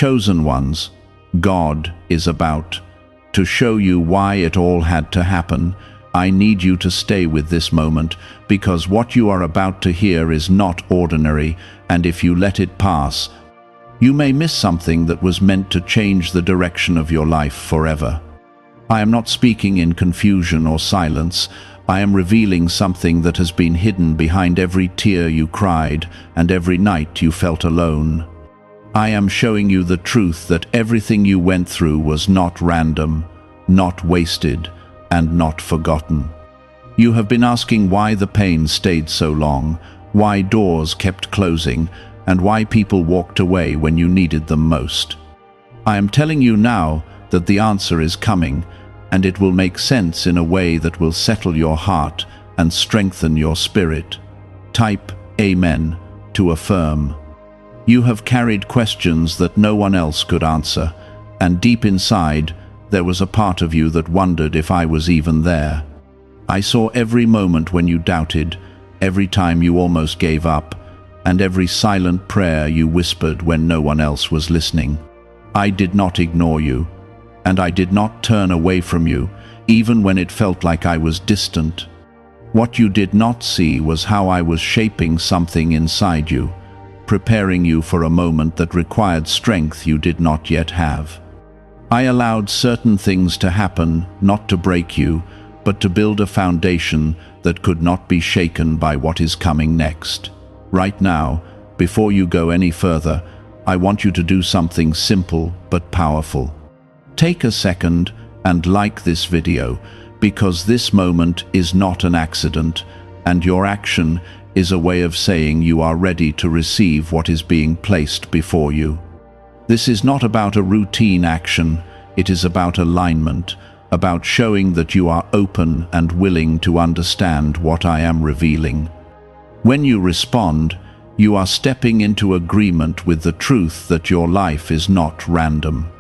chosen ones, God is about to show you why it all had to happen. I need you to stay with this moment, because what you are about to hear is not ordinary, and if you let it pass, you may miss something that was meant to change the direction of your life forever. I am not speaking in confusion or silence. I am revealing something that has been hidden behind every tear you cried and every night you felt alone. I am showing you the truth that everything you went through was not random, not wasted, and not forgotten. You have been asking why the pain stayed so long, why doors kept closing, and why people walked away when you needed them most. I am telling you now that the answer is coming, and it will make sense in a way that will settle your heart and strengthen your spirit. Type Amen to affirm. You have carried questions that no one else could answer, and deep inside, there was a part of you that wondered if I was even there. I saw every moment when you doubted, every time you almost gave up, and every silent prayer you whispered when no one else was listening. I did not ignore you, and I did not turn away from you, even when it felt like I was distant. What you did not see was how I was shaping something inside you, preparing you for a moment that required strength you did not yet have. I allowed certain things to happen, not to break you, but to build a foundation that could not be shaken by what is coming next. Right now, before you go any further, I want you to do something simple but powerful. Take a second and like this video, because this moment is not an accident, and your action is a way of saying you are ready to receive what is being placed before you. This is not about a routine action, it is about alignment, about showing that you are open and willing to understand what I am revealing. When you respond, you are stepping into agreement with the truth that your life is not random.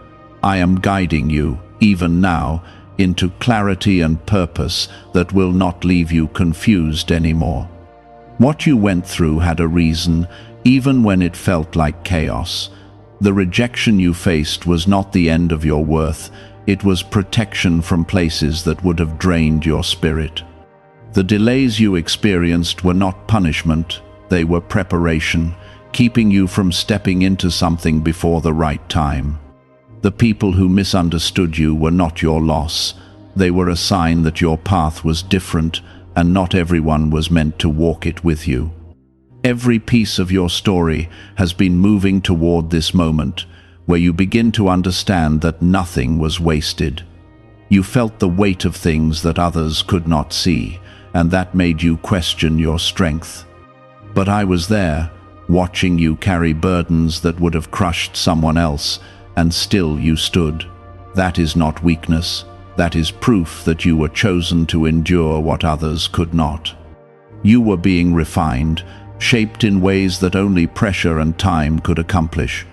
I am guiding you, even now, into clarity and purpose that will not leave you confused anymore. What you went through had a reason, even when it felt like chaos. The rejection you faced was not the end of your worth, it was protection from places that would have drained your spirit. The delays you experienced were not punishment, they were preparation, keeping you from stepping into something before the right time. The people who misunderstood you were not your loss. They were a sign that your path was different, and not everyone was meant to walk it with you. Every piece of your story has been moving toward this moment, where you begin to understand that nothing was wasted. You felt the weight of things that others could not see, and that made you question your strength. But I was there, watching you carry burdens that would have crushed someone else, and still you stood. That is not weakness. That is proof that you were chosen to endure what others could not. You were being refined, shaped in ways that only pressure and time could accomplish.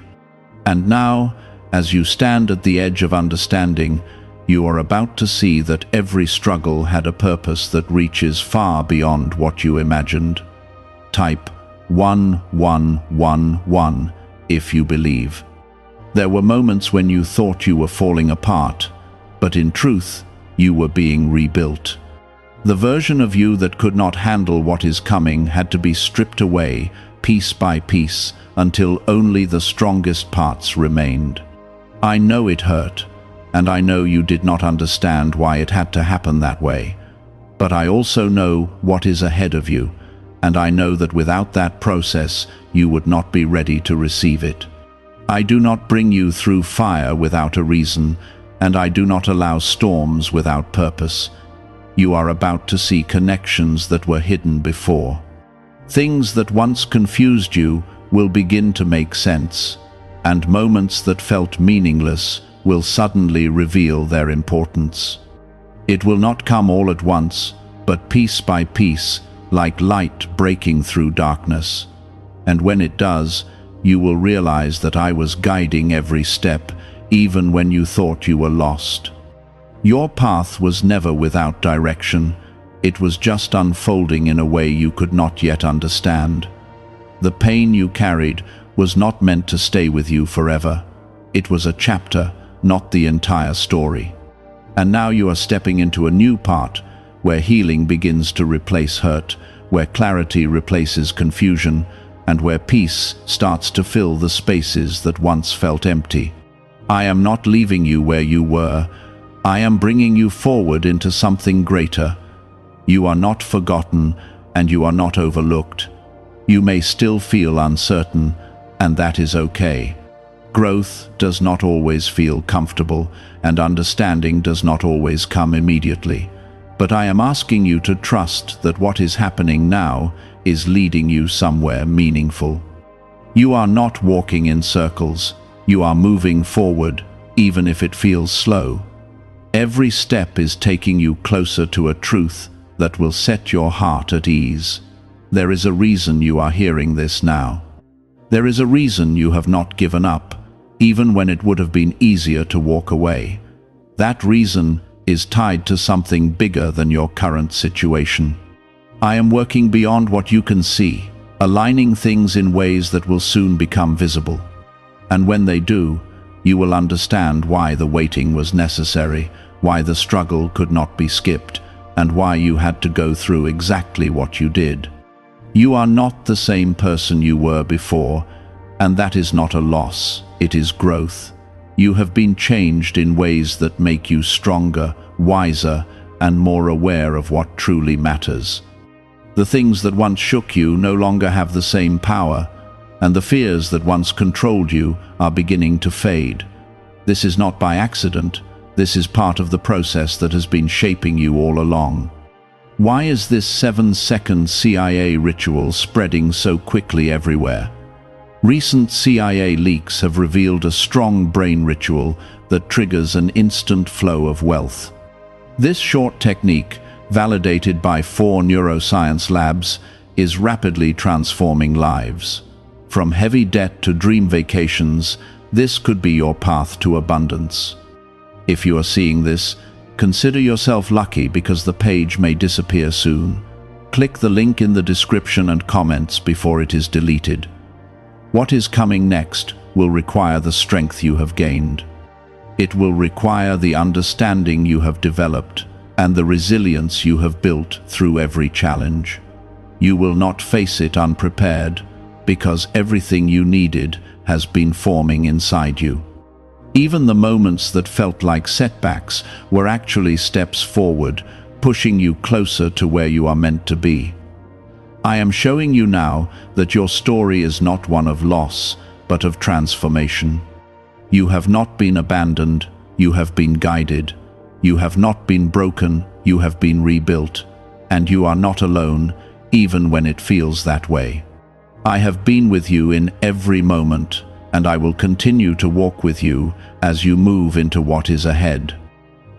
And now, as you stand at the edge of understanding, you are about to see that every struggle had a purpose that reaches far beyond what you imagined. Type 1111 if you believe. There were moments when you thought you were falling apart, but in truth, you were being rebuilt. The version of you that could not handle what is coming had to be stripped away, piece by piece, until only the strongest parts remained. I know it hurt, and I know you did not understand why it had to happen that way. But I also know what is ahead of you, and I know that without that process, you would not be ready to receive it. I do not bring you through fire without a reason, and I do not allow storms without purpose. You are about to see connections that were hidden before. Things that once confused you will begin to make sense, and moments that felt meaningless will suddenly reveal their importance. It will not come all at once, but piece by piece, like light breaking through darkness. And when it does, you will realize that I was guiding every step, even when you thought you were lost. Your path was never without direction. It was just unfolding in a way you could not yet understand. The pain you carried was not meant to stay with you forever. It was a chapter, not the entire story. And now you are stepping into a new part, where healing begins to replace hurt, where clarity replaces confusion, and where peace starts to fill the spaces that once felt empty. I am not leaving you where you were. I am bringing you forward into something greater. You are not forgotten, and you are not overlooked. You may still feel uncertain, and that is okay. Growth does not always feel comfortable, and understanding does not always come immediately. But I am asking you to trust that what is happening now is leading you somewhere meaningful. You are not walking in circles. You are moving forward, even if it feels slow. Every step is taking you closer to a truth that will set your heart at ease. There is a reason you are hearing this now. There is a reason you have not given up, even when it would have been easier to walk away. That reason is tied to something bigger than your current situation. I am working beyond what you can see, aligning things in ways that will soon become visible. And when they do, you will understand why the waiting was necessary, why the struggle could not be skipped, and why you had to go through exactly what you did. You are not the same person you were before, and that is not a loss, it is growth. You have been changed in ways that make you stronger, wiser, and more aware of what truly matters. The things that once shook you no longer have the same power, and the fears that once controlled you are beginning to fade. This is not by accident. This is part of the process that has been shaping you all along. Why is this 7-second CIA ritual spreading so quickly everywhere? Recent CIA leaks have revealed a strong brain ritual that triggers an instant flow of wealth. This short technique, validated by 4 neuroscience labs, is rapidly transforming lives. From heavy debt to dream vacations, this could be your path to abundance. If you are seeing this, consider yourself lucky because the page may disappear soon. Click the link in the description and comments before it is deleted. What is coming next will require the strength you have gained. It will require the understanding you have developed and the resilience you have built through every challenge. You will not face it unprepared because everything you needed has been forming inside you. Even the moments that felt like setbacks were actually steps forward, pushing you closer to where you are meant to be. I am showing you now that your story is not one of loss, but of transformation. You have not been abandoned, you have been guided. You have not been broken, you have been rebuilt. And you are not alone, even when it feels that way. I have been with you in every moment, and I will continue to walk with you as you move into what is ahead.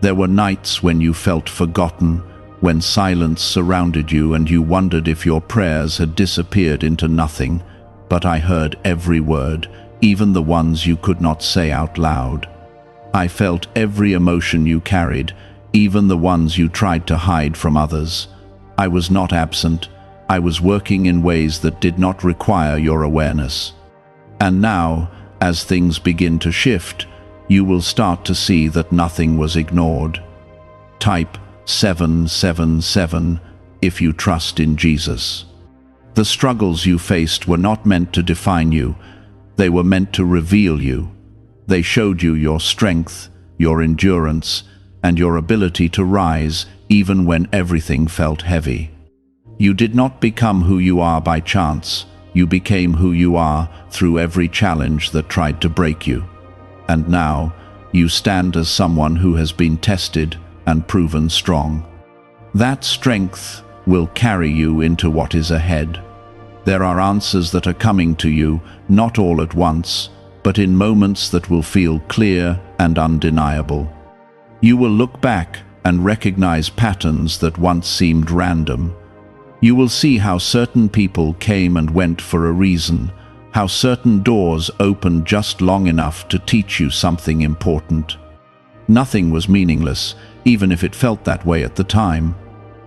There were nights when you felt forgotten, when silence surrounded you and you wondered if your prayers had disappeared into nothing, but I heard every word, even the ones you could not say out loud. I felt every emotion you carried, even the ones you tried to hide from others. I was not absent. I was working in ways that did not require your awareness. And now, as things begin to shift, you will start to see that nothing was ignored. Type 777 if you trust in Jesus. The struggles you faced were not meant to define you. They were meant to reveal you. They showed you your strength, your endurance, and your ability to rise even when everything felt heavy. You did not become who you are by chance. You became who you are through every challenge that tried to break you. And now, you stand as someone who has been tested and proven strong. That strength will carry you into what is ahead. There are answers that are coming to you, not all at once, but in moments that will feel clear and undeniable. You will look back and recognize patterns that once seemed random. You will see how certain people came and went for a reason, how certain doors opened just long enough to teach you something important. Nothing was meaningless, even if it felt that way at the time.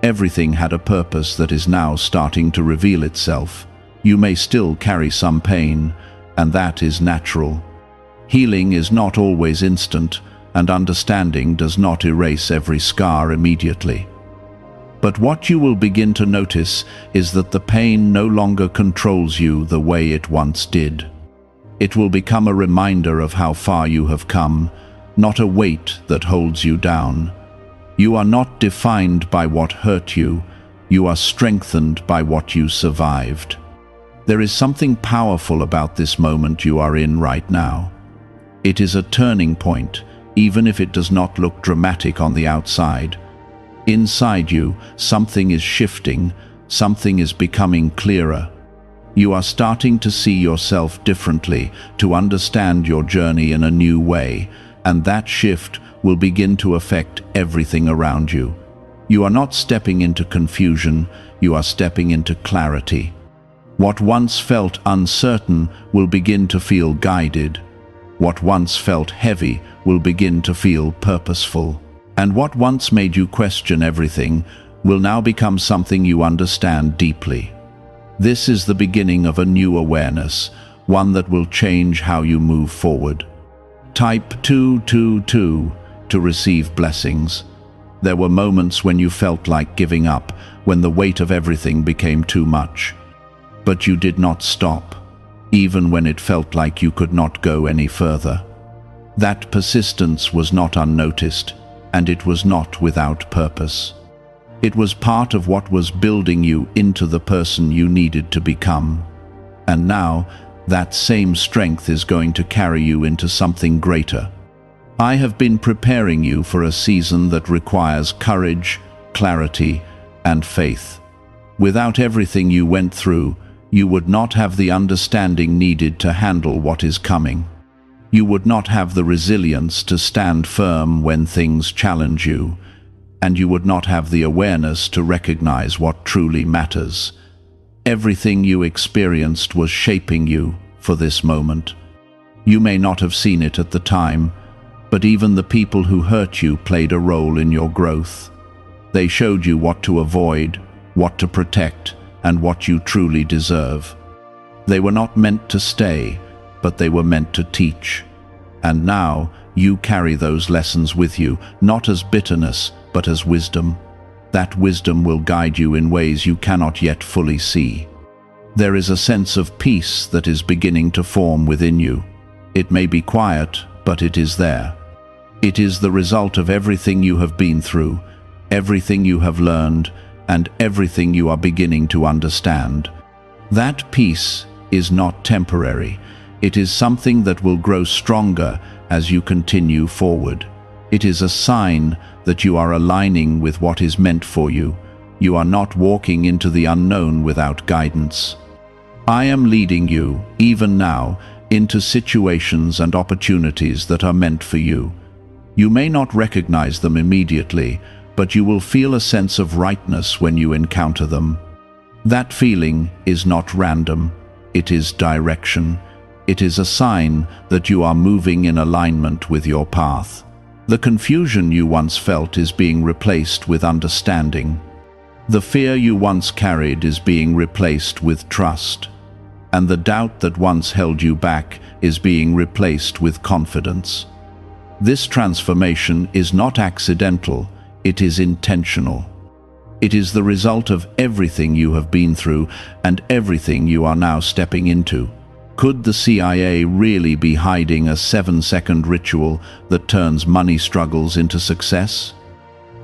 Everything had a purpose that is now starting to reveal itself. You may still carry some pain, and that is natural. Healing is not always instant, and understanding does not erase every scar immediately. But what you will begin to notice is that the pain no longer controls you the way it once did. It will become a reminder of how far you have come, not a weight that holds you down. You are not defined by what hurt you, you are strengthened by what you survived. There is something powerful about this moment you are in right now. It is a turning point, even if it does not look dramatic on the outside. Inside you, something is shifting, something is becoming clearer. You are starting to see yourself differently, to understand your journey in a new way, and that shift will begin to affect everything around you. You are not stepping into confusion, you are stepping into clarity. What once felt uncertain will begin to feel guided. What once felt heavy will begin to feel purposeful. And what once made you question everything will now become something you understand deeply. This is the beginning of a new awareness, one that will change how you move forward. Type 222 to receive blessings. There were moments when you felt like giving up, when the weight of everything became too much. But you did not stop, even when it felt like you could not go any further. That persistence was not unnoticed, and it was not without purpose. It was part of what was building you into the person you needed to become. And now, that same strength is going to carry you into something greater. I have been preparing you for a season that requires courage, clarity, and faith. Without everything you went through, you would not have the understanding needed to handle what is coming. You would not have the resilience to stand firm when things challenge you, and you would not have the awareness to recognize what truly matters. Everything you experienced was shaping you for this moment. You may not have seen it at the time, but even the people who hurt you played a role in your growth. They showed you what to avoid, what to protect, and what you truly deserve. They were not meant to stay, but they were meant to teach. And now you carry those lessons with you, not as bitterness, but as wisdom. That wisdom will guide you in ways you cannot yet fully see. There is a sense of peace that is beginning to form within you. It may be quiet, but it is there. It is the result of everything you have been through, everything you have learned, and everything you are beginning to understand. That peace is not temporary. It is something that will grow stronger as you continue forward. It is a sign that you are aligning with what is meant for you. You are not walking into the unknown without guidance. I am leading you, even now, into situations and opportunities that are meant for you. You may not recognize them immediately, but you will feel a sense of rightness when you encounter them. That feeling is not random, it is direction. It is a sign that you are moving in alignment with your path. The confusion you once felt is being replaced with understanding. The fear you once carried is being replaced with trust. And the doubt that once held you back is being replaced with confidence. This transformation is not accidental, it is intentional. It is the result of everything you have been through and everything you are now stepping into. Could the CIA really be hiding a 7-second ritual that turns money struggles into success?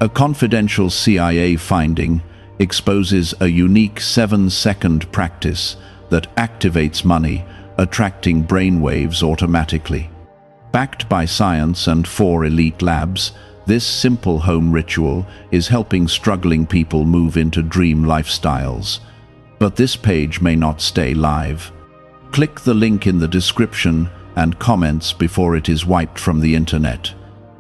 A confidential CIA finding exposes a unique 7-second practice that activates money, attracting brainwaves automatically. Backed by science and 4 elite labs, this simple home ritual is helping struggling people move into dream lifestyles. But this page may not stay live. Click the link in the description and comments before it is wiped from the internet.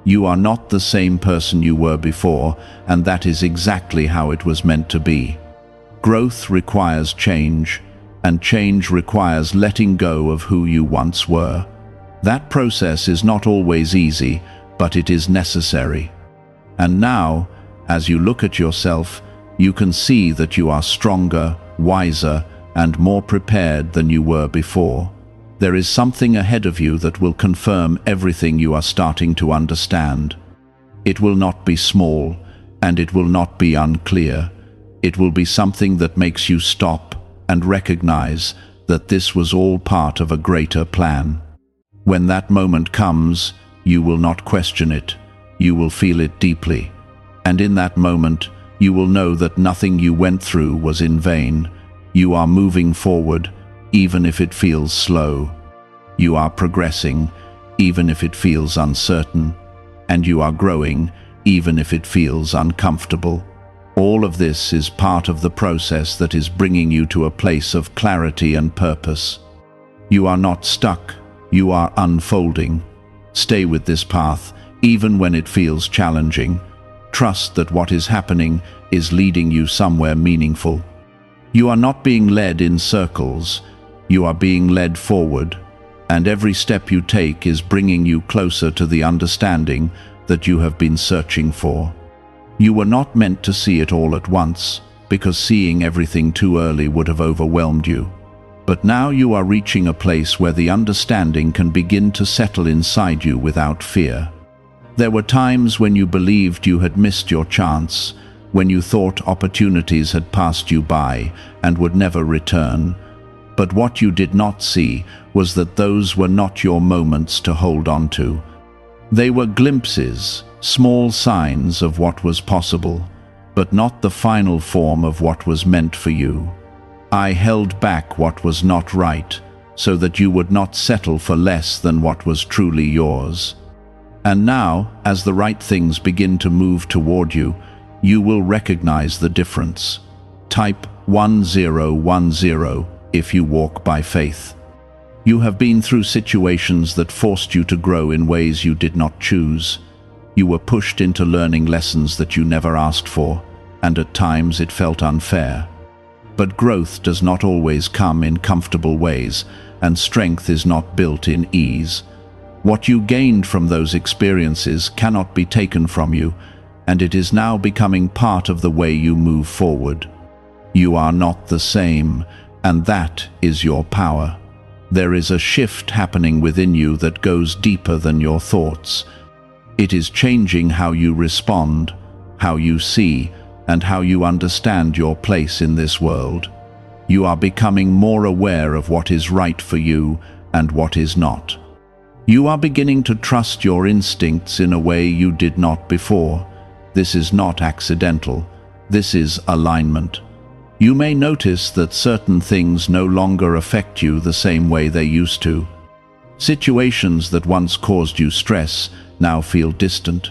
You are not the same person you were before, and that is exactly how it was meant to be. Growth requires change, and change requires letting go of who you once were. That process is not always easy, but it is necessary. And now, as you look at yourself, you can see that you are stronger, wiser, and more prepared than you were before. There is something ahead of you that will confirm everything you are starting to understand. It will not be small, and it will not be unclear. It will be something that makes you stop and recognize that this was all part of a greater plan. When that moment comes, you will not question it. You will feel it deeply. And in that moment, you will know that nothing you went through was in vain. You are moving forward, even if it feels slow. You are progressing, even if it feels uncertain. And you are growing, even if it feels uncomfortable. All of this is part of the process that is bringing you to a place of clarity and purpose. You are not stuck, you are unfolding. Stay with this path, even when it feels challenging. Trust that what is happening is leading you somewhere meaningful. You are not being led in circles, you are being led forward, and every step you take is bringing you closer to the understanding that you have been searching for. You were not meant to see it all at once, because seeing everything too early would have overwhelmed you. But now you are reaching a place where the understanding can begin to settle inside you without fear. There were times when you believed you had missed your chance, when you thought opportunities had passed you by and would never return. But what you did not see was that those were not your moments to hold on to. They were glimpses, small signs of what was possible, but not the final form of what was meant for you. I held back what was not right, so that you would not settle for less than what was truly yours. And now, as the right things begin to move toward you, you will recognize the difference. Type 1010 if you walk by faith. You have been through situations that forced you to grow in ways you did not choose. You were pushed into learning lessons that you never asked for, and at times it felt unfair. But growth does not always come in comfortable ways, and strength is not built in ease. What you gained from those experiences cannot be taken from you, and it is now becoming part of the way you move forward. You are not the same, and that is your power. There is a shift happening within you that goes deeper than your thoughts. It is changing how you respond, how you see, and how you understand your place in this world. You are becoming more aware of what is right for you and what is not. You are beginning to trust your instincts in a way you did not before. This is not accidental. This is alignment. You may notice that certain things no longer affect you the same way they used to. Situations that once caused you stress now feel distant,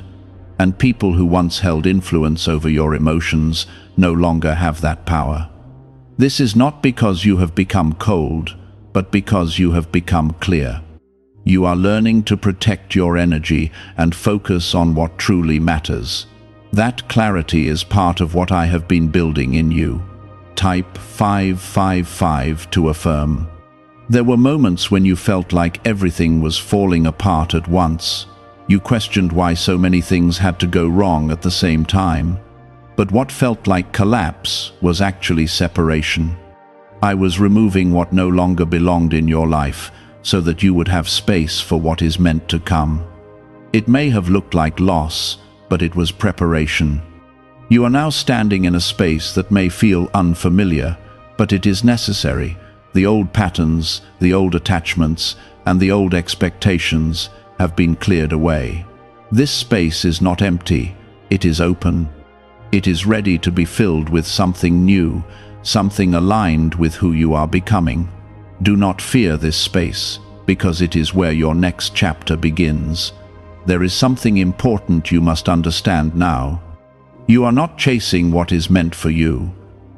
and people who once held influence over your emotions no longer have that power. This is not because you have become cold, but because you have become clear. You are learning to protect your energy and focus on what truly matters. That clarity is part of what I have been building in you. Type 555 to affirm. There were moments when you felt like everything was falling apart at once. You questioned why so many things had to go wrong at the same time. But what felt like collapse was actually separation. I was removing what no longer belonged in your life so that you would have space for what is meant to come. It may have looked like loss, but it was preparation. You are now standing in a space that may feel unfamiliar, but it is necessary. The old patterns, the old attachments, and the old expectations have been cleared away. This space is not empty, it is open. It is ready to be filled with something new, something aligned with who you are becoming. Do not fear this space, because it is where your next chapter begins. There is something important you must understand now. You are not chasing what is meant for you.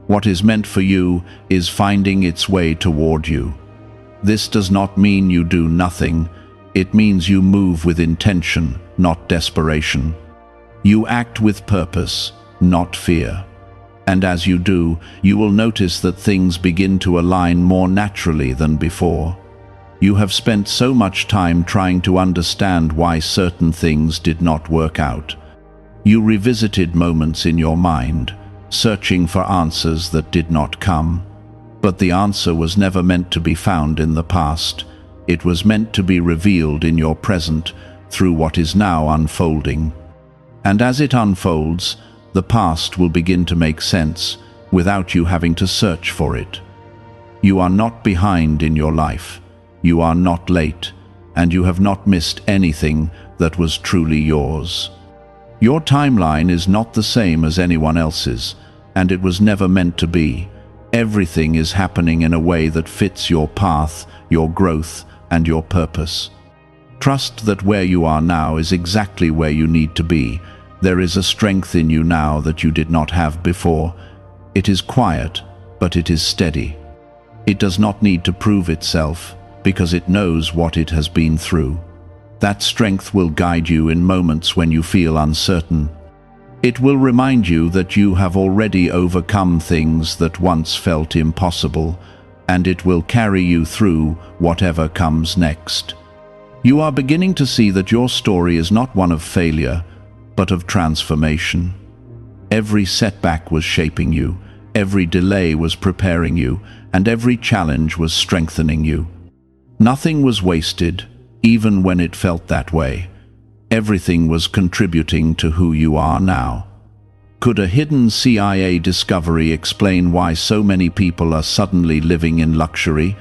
What is meant for you is finding its way toward you. This does not mean you do nothing. It means you move with intention, not desperation. You act with purpose, not fear. And as you do, you will notice that things begin to align more naturally than before. You have spent so much time trying to understand why certain things did not work out. You revisited moments in your mind, searching for answers that did not come. But the answer was never meant to be found in the past. It was meant to be revealed in your present through what is now unfolding. And as it unfolds, the past will begin to make sense without you having to search for it. You are not behind in your life. You are not late, and you have not missed anything that was truly yours. Your timeline is not the same as anyone else's, and it was never meant to be. Everything is happening in a way that fits your path, your growth, and your purpose. Trust that where you are now is exactly where you need to be. There is a strength in you now that you did not have before. It is quiet, but it is steady. It does not need to prove itself, because it knows what it has been through. That strength will guide you in moments when you feel uncertain. It will remind you that you have already overcome things that once felt impossible, and it will carry you through whatever comes next. You are beginning to see that your story is not one of failure, but of transformation. Every setback was shaping you, every delay was preparing you, and every challenge was strengthening you. Nothing was wasted, even when it felt that way. Everything was contributing to who you are now. Could a hidden CIA discovery explain why so many people are suddenly living in luxury?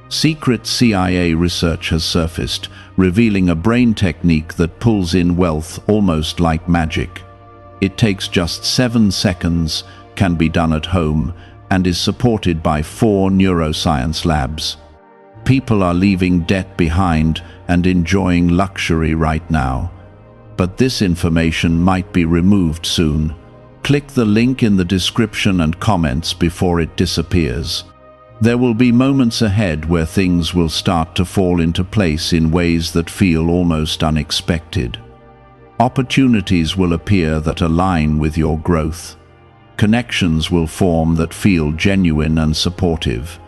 Secret CIA research has surfaced, revealing a brain technique that pulls in wealth almost like magic. It takes just 7 seconds, can be done at home, and is supported by 4 neuroscience labs. People are leaving debt behind and enjoying luxury right now. But this information might be removed soon. Click the link in the description and comments before it disappears. There will be moments ahead where things will start to fall into place in ways that feel almost unexpected. Opportunities will appear that align with your growth. Connections will form that feel genuine and supportive.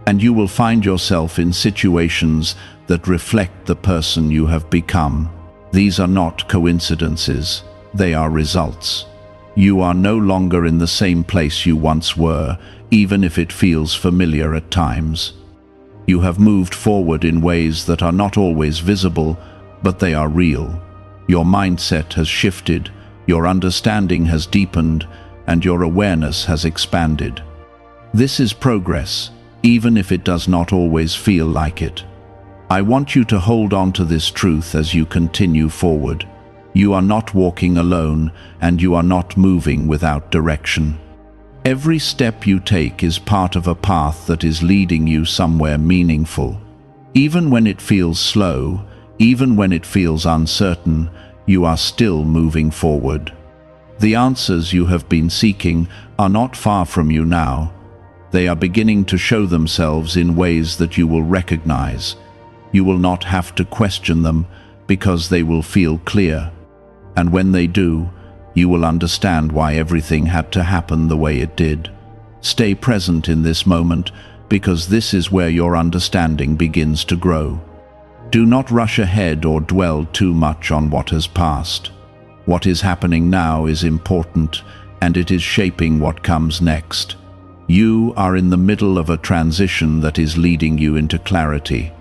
And you will find yourself in situations that reflect the person you have become. These are not coincidences, they are results. You are no longer in the same place you once were, even if it feels familiar at times. You have moved forward in ways that are not always visible, but they are real. Your mindset has shifted, your understanding has deepened, and your awareness has expanded. This is progress, even if it does not always feel like it. I want you to hold on to this truth as you continue forward. You are not walking alone, and you are not moving without direction. Every step you take is part of a path that is leading you somewhere meaningful. Even when it feels slow, even when it feels uncertain, you are still moving forward. The answers you have been seeking are not far from you now. They are beginning to show themselves in ways that you will recognize. You will not have to question them because they will feel clear. And when they do, you will understand why everything had to happen the way it did. Stay present in this moment because this is where your understanding begins to grow. Do not rush ahead or dwell too much on what has passed. What is happening now is important, and it is shaping what comes next. You are in the middle of a transition that is leading you into clarity.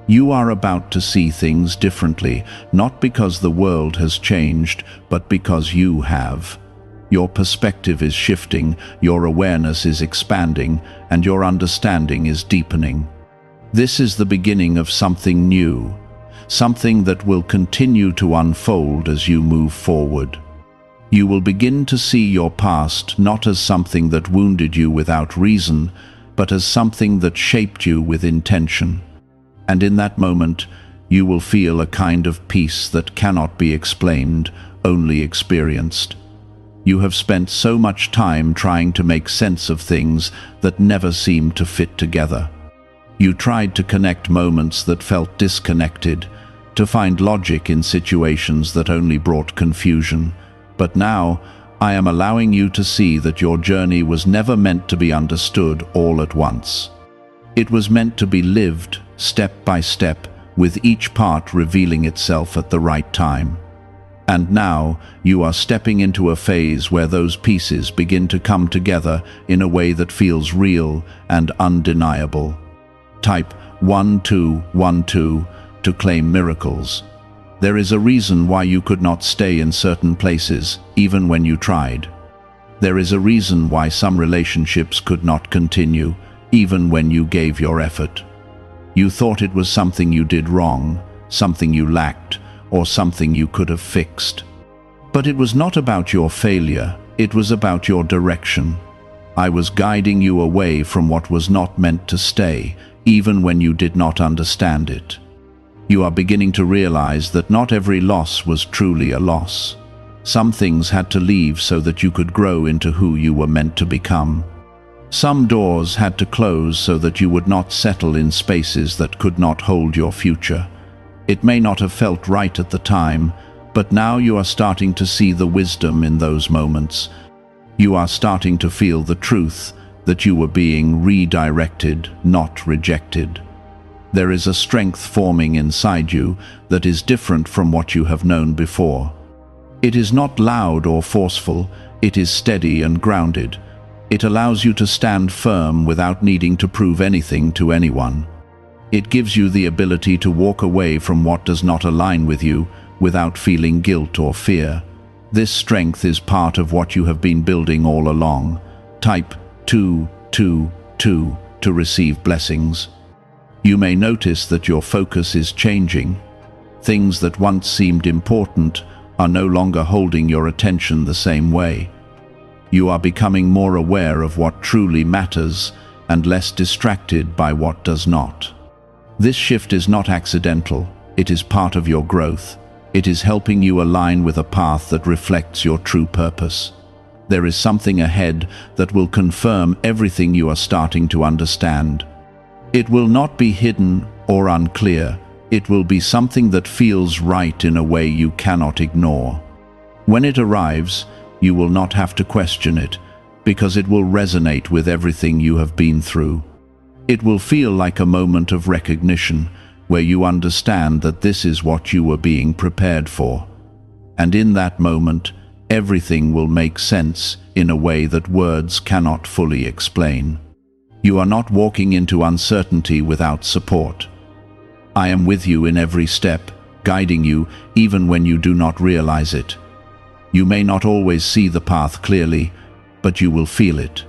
You are about to see things differently, not because the world has changed, but because you have. Your perspective is shifting, your awareness is expanding, and your understanding is deepening. This is the beginning of something new, something that will continue to unfold as you move forward. You will begin to see your past not as something that wounded you without reason, but as something that shaped you with intention. And in that moment, you will feel a kind of peace that cannot be explained, only experienced. You have spent so much time trying to make sense of things that never seemed to fit together. You tried to connect moments that felt disconnected, to find logic in situations that only brought confusion. But now, I am allowing you to see that your journey was never meant to be understood all at once. It was meant to be lived, step by step, with each part revealing itself at the right time. And now, you are stepping into a phase where those pieces begin to come together in a way that feels real and undeniable. Type 1212 to claim miracles. There is a reason why you could not stay in certain places, even when you tried. There is a reason why some relationships could not continue, even when you gave your effort. You thought it was something you did wrong, something you lacked, or something you could have fixed. But it was not about your failure, it was about your direction. I was guiding you away from what was not meant to stay, even when you did not understand it. You are beginning to realize that not every loss was truly a loss. Some things had to leave so that you could grow into who you were meant to become. Some doors had to close so that you would not settle in spaces that could not hold your future. It may not have felt right at the time, but now you are starting to see the wisdom in those moments. You are starting to feel the truth that you were being redirected, not rejected. There is a strength forming inside you that is different from what you have known before. It is not loud or forceful, it is steady and grounded. It allows you to stand firm without needing to prove anything to anyone. It gives you the ability to walk away from what does not align with you without feeling guilt or fear. This strength is part of what you have been building all along. Type 222 to receive blessings. You may notice that your focus is changing. Things that once seemed important are no longer holding your attention the same way. You are becoming more aware of what truly matters and less distracted by what does not. This shift is not accidental, it is part of your growth. It is helping you align with a path that reflects your true purpose. There is something ahead that will confirm everything you are starting to understand. It will not be hidden or unclear. It will be something that feels right in a way you cannot ignore. When it arrives, you will not have to question it, because it will resonate with everything you have been through. It will feel like a moment of recognition, where you understand that this is what you were being prepared for. And in that moment, everything will make sense in a way that words cannot fully explain. You are not walking into uncertainty without support. I am with you in every step, guiding you even when you do not realize it. You may not always see the path clearly, but you will feel it.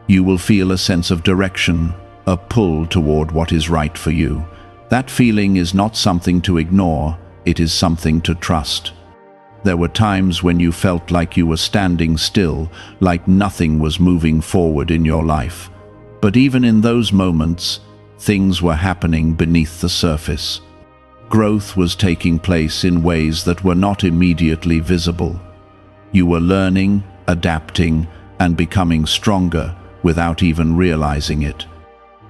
You will feel a sense of direction, a pull toward what is right for you. That feeling is not something to ignore, it is something to trust. There were times when you felt like you were standing still, like nothing was moving forward in your life. But even in those moments, things were happening beneath the surface. Growth was taking place in ways that were not immediately visible. You were learning, adapting, and becoming stronger without even realizing it.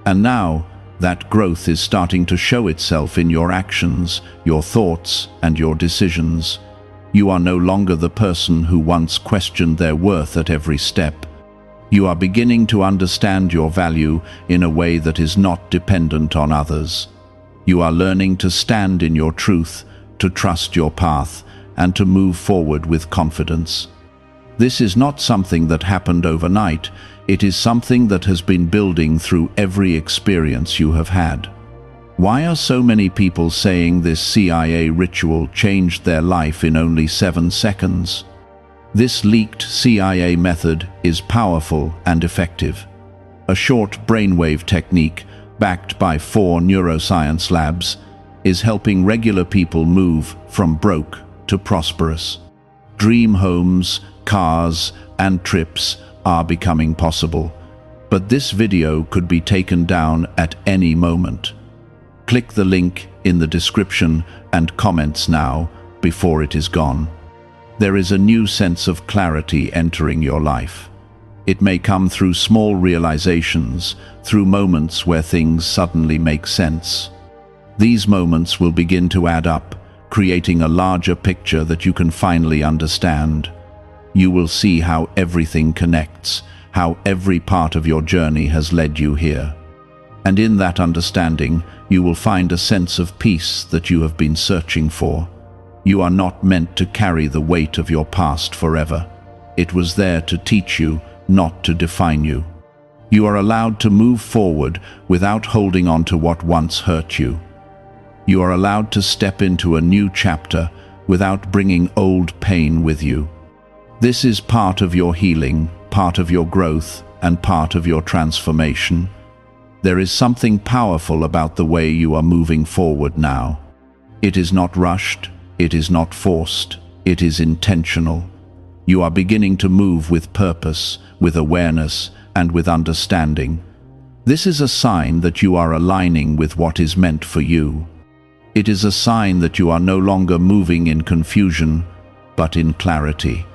And now, that growth is starting to show itself in your actions, your thoughts, and your decisions. You are no longer the person who once questioned their worth at every step. You are beginning to understand your value in a way that is not dependent on others. You are learning to stand in your truth, to trust your path, and to move forward with confidence. This is not something that happened overnight. It is something that has been building through every experience you have had. Why are so many people saying this CIA ritual changed their life in only 7 seconds? This leaked CIA method is powerful and effective. A short brainwave technique, backed by 4 neuroscience labs, is helping regular people move from broke to prosperous. Dream homes, cars, and trips are becoming possible, but this video could be taken down at any moment. Click the link in the description and comments now before it is gone. There is a new sense of clarity entering your life. It may come through small realizations, through moments where things suddenly make sense. These moments will begin to add up, creating a larger picture that you can finally understand. You will see how everything connects, how every part of your journey has led you here. And in that understanding, you will find a sense of peace that you have been searching for. You are not meant to carry the weight of your past forever. It was there to teach you, not to define you. You are allowed to move forward without holding on to what once hurt you. You are allowed to step into a new chapter without bringing old pain with you. This is part of your healing, part of your growth, and part of your transformation. There is something powerful about the way you are moving forward now. It is not rushed, it is not forced, it is intentional. You are beginning to move with purpose, with awareness, and with understanding. This is a sign that you are aligning with what is meant for you. It is a sign that you are no longer moving in confusion, but in clarity.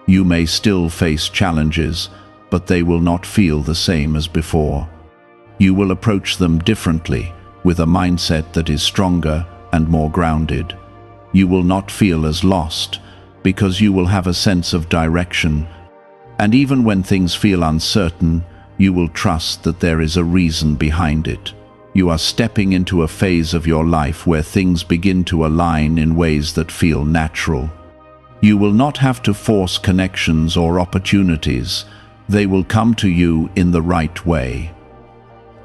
You may still face challenges, but they will not feel the same as before. You will approach them differently, with a mindset that is stronger and more grounded. You will not feel as lost, because you will have a sense of direction. And even when things feel uncertain, you will trust that there is a reason behind it. You are stepping into a phase of your life where things begin to align in ways that feel natural. You will not have to force connections or opportunities. They will come to you in the right way.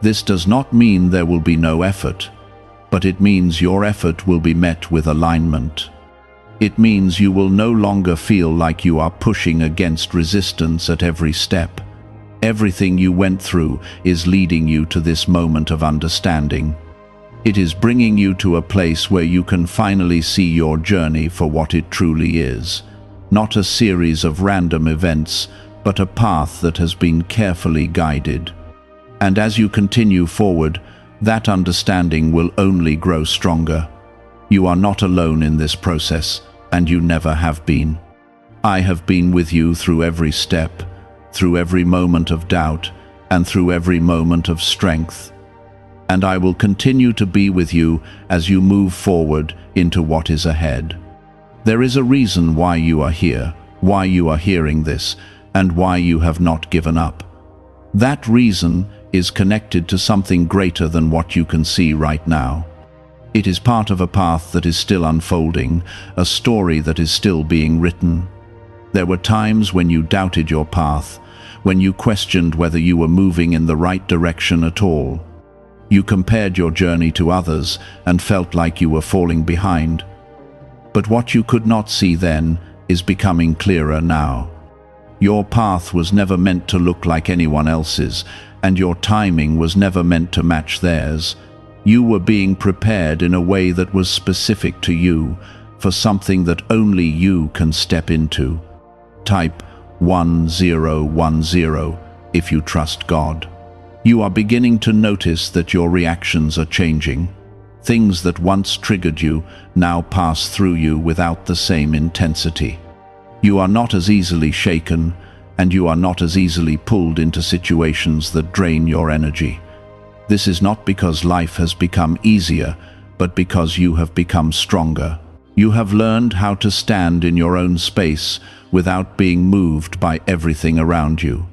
This does not mean there will be no effort, but it means your effort will be met with alignment. It means you will no longer feel like you are pushing against resistance at every step. Everything you went through is leading you to this moment of understanding. It is bringing you to a place where you can finally see your journey for what it truly is. Not a series of random events, but a path that has been carefully guided. And as you continue forward, that understanding will only grow stronger. You are not alone in this process, and you never have been. I have been with you through every step, through every moment of doubt, and through every moment of strength. And I will continue to be with you as you move forward into what is ahead. There is a reason why you are here, why you are hearing this, and why you have not given up. That reason is connected to something greater than what you can see right now. It is part of a path that is still unfolding, a story that is still being written. There were times when you doubted your path, when you questioned whether you were moving in the right direction at all. You compared your journey to others and felt like you were falling behind. But what you could not see then is becoming clearer now. Your path was never meant to look like anyone else's, and your timing was never meant to match theirs. You were being prepared in a way that was specific to you, for something that only you can step into. Type 1010 if you trust God. You are beginning to notice that your reactions are changing. Things that once triggered you now pass through you without the same intensity. You are not as easily shaken, and you are not as easily pulled into situations that drain your energy. This is not because life has become easier, but because you have become stronger. You have learned how to stand in your own space without being moved by everything around you.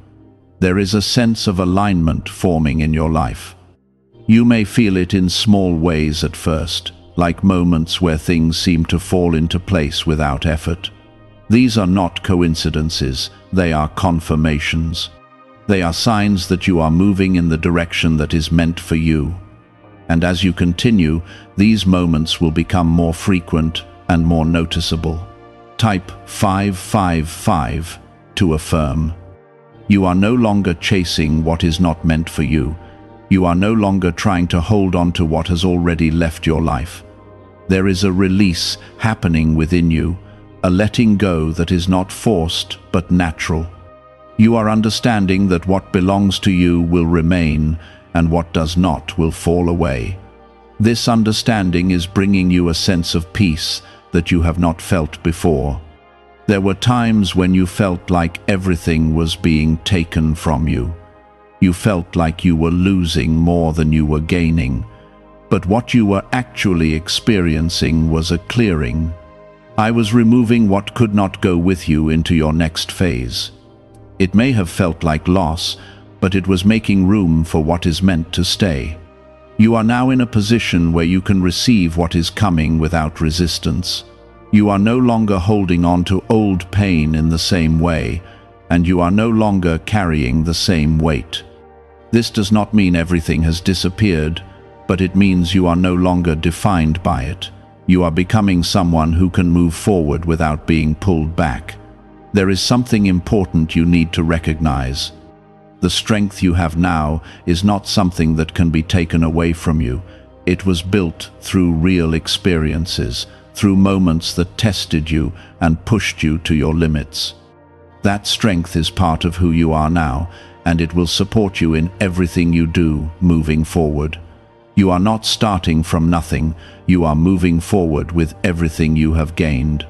There is a sense of alignment forming in your life. You may feel it in small ways at first, like moments where things seem to fall into place without effort. These are not coincidences, they are confirmations. They are signs that you are moving in the direction that is meant for you. And as you continue, these moments will become more frequent and more noticeable. Type 555 to affirm. You are no longer chasing what is not meant for you. You are no longer trying to hold on to what has already left your life. There is a release happening within you, a letting go that is not forced but natural. You are understanding that what belongs to you will remain, and what does not will fall away. This understanding is bringing you a sense of peace that you have not felt before. There were times when you felt like everything was being taken from you. You felt like you were losing more than you were gaining. But what you were actually experiencing was a clearing. I was removing what could not go with you into your next phase. It may have felt like loss, but it was making room for what is meant to stay. You are now in a position where you can receive what is coming without resistance. You are no longer holding on to old pain in the same way, and you are no longer carrying the same weight. This does not mean everything has disappeared, but it means you are no longer defined by it. You are becoming someone who can move forward without being pulled back. There is something important you need to recognize. The strength you have now is not something that can be taken away from you. It was built through real experiences, through moments that tested you and pushed you to your limits. That strength is part of who you are now, and it will support you in everything you do moving forward. You are not starting from nothing, you are moving forward with everything you have gained.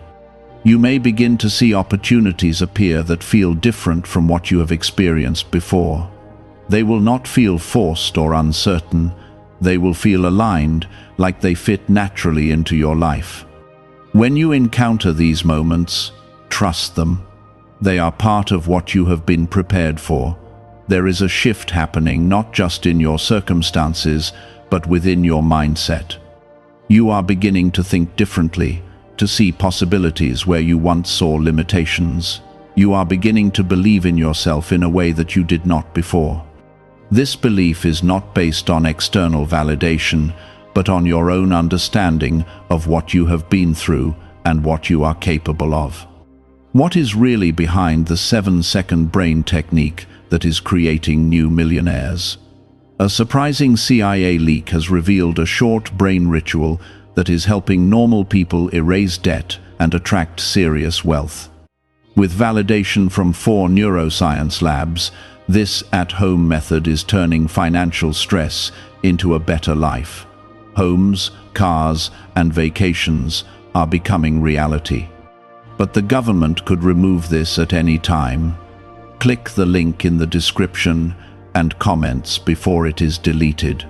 You may begin to see opportunities appear that feel different from what you have experienced before. They will not feel forced or uncertain. They will feel aligned, like they fit naturally into your life. When you encounter these moments, trust them. They are part of what you have been prepared for. There is a shift happening not just in your circumstances, but within your mindset. You are beginning to think differently, to see possibilities where you once saw limitations. You are beginning to believe in yourself in a way that you did not before. This belief is not based on external validation, but on your own understanding of what you have been through and what you are capable of. What is really behind the 7-second brain technique that is creating new millionaires? A surprising CIA leak has revealed a short brain ritual that is helping normal people erase debt and attract serious wealth. With validation from 4 neuroscience labs, this at-home method is turning financial stress into a better life. Homes, cars, and vacations are becoming reality. But the government could remove this at any time. Click the link in the description and comments before it is deleted.